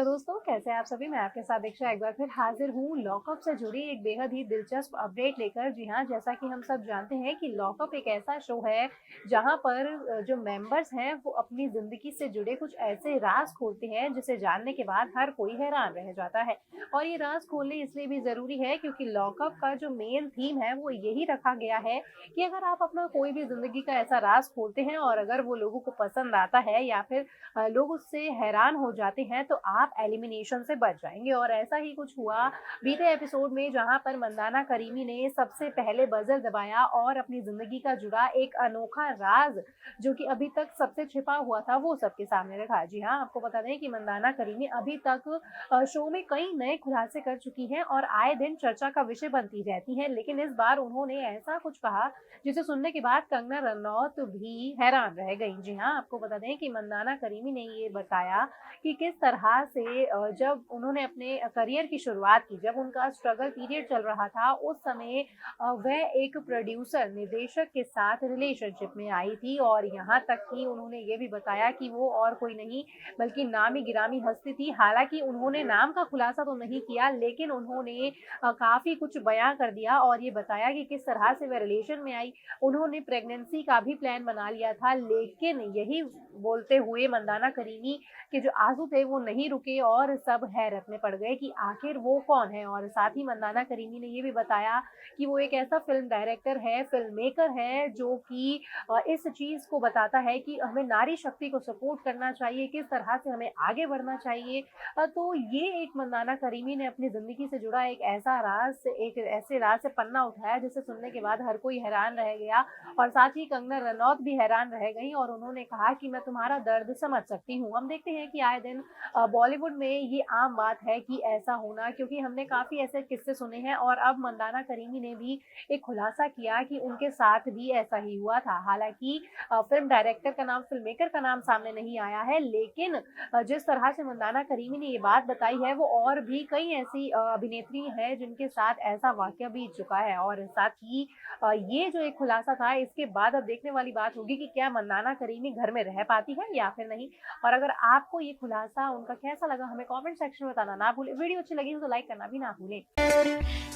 दोस्तों, कैसे हैं आप सभी। मैं आपके साथ दीक्षा एक बार फिर हाजिर हूँ लॉकअप से जुड़ी एक बेहद ही दिलचस्प अपडेट लेकर। जी हाँ, जैसा कि हम सब जानते हैं कि लॉकअप एक ऐसा शो है जहाँ पर जो मेंबर्स हैं वो अपनी ज़िंदगी से जुड़े कुछ ऐसे राज खोलते हैं जिसे जानने के बाद हर कोई हैरान रह जाता है। और ये राज खोलने इसलिए भी ज़रूरी है क्योंकि लॉकअप का जो मेन थीम है वो यही रखा गया है कि अगर आप अपना कोई भी ज़िंदगी का ऐसा राज खोलते हैं और अगर वो लोगों को पसंद आता है या फिर लोग उससे हैरान हो जाते हैं तो आप एलिमिनेशन से बच जाएँगे। और ऐसा ही कुछ हुआ बीते एपिसोड में, जहाँ पर मंदाना करीमी ने सबसे पहले बज़र दबाया और अपनी ज़िंदगी का जुड़ा एक अनोखा राज़ जो कि अभी तक सबसे छिपा हुआ था वो सबके सामने रखा। जी हाँ, आपको बता दें कि मंदाना करीमी अभी तक शो में कई नए खुलासे कर चुकी हैं और आए दिन चर्चा का विषय बनती रहती हैं। लेकिन इस बार उन्होंने ऐसा कुछ कहा जिसे सुनने के बाद कंगना रनौत भी हैरान रह गईं। जी हाँ, आपको बता दें कि मंदाना करीमी ने ये बताया कि किस तरह से जब उन्होंने अपने करियर की शुरुआत की, जब उनका स्ट्रगल पीरियड चल रहा था, उस समय वह एक प्रोड्यूसर, निर्देशक के साथ रिलेशनशिप में आई थी। और यहाँ तक कि उन्होंने ये भी बताया कि वो और कोई नहीं बल्कि नामी-गिरामी हस्ती थी। हालाँकि उन्होंने नाम का खुलासा तो नहीं किया, लेकिन उन्होंने काफ़ी कुछ बयाँ कर दिया और ये बताया कि किस तरह से वह रिलेशन में आई। उन्होंने प्रेगनेंसी का भी प्लान बना लिया था, लेकिन यही बोलते हुए मंदाना करीमी के जो आंसू थे वो नहीं रुके और सब हैरत में पड़ गए कि आखिर वो कौन है। और साथ ही मंदाना करीमी ने ये भी बताया कि वो एक ऐसा फिल्म डायरेक्टर है, फिल्म मेकर है जो कि इस चीज़ को बताता है कि हमें नारी शक्ति को सपोर्ट करना चाहिए, किस तरह से हमें आगे बढ़ना चाहिए। तो ये एक मंदाना करीमी ने अपनी ज़िंदगी से जुड़ा एक ऐसा राज़, एक ऐसे राज़ से पन्ना उठाया जिसे सुनने के बाद हर कोई हैरान रह गया। और साथ ही कंगना रनौत भी हैरान रह गईं और उन्होंने कहा कि मैं तुम्हारा दर्द समझ सकती हूँ। हम देखते हैं कि आए दिन बॉलीवुड में ये आम बात है कि ऐसा होना, क्योंकि हमने काफ़ी ऐसे किस्से सुने हैं। और अब मंदाना करीमी ने भी एक खुलासा किया कि उनके साथ भी ऐसा ही हुआ था। हालाँकि फ़िल्म डायरेक्टर का नाम, फ़िल्म मेकर का नाम सामने नहीं आया है, लेकिन जिस तरह से मंदाना करीमी ने ये बात बताई है वो और भी कई ऐसी अभिनेत्री हैं जिनके साथ ऐसा वाक़या बीत चुका है। और साथ ही ये जो एक खुलासा था, इसके बाद अब देखने वाली बात होगी कि क्या मंदाना करीमी घर में रह पाती है या फिर नहीं। और अगर आपको ये खुलासा उनका कैसा लगा हमें कमेंट सेक्शन में बताना ना भूलें। वीडियो अच्छी लगी हो तो लाइक करना भी ना भूलें।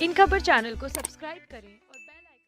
इन खबर चैनल को सब्सक्राइब करें।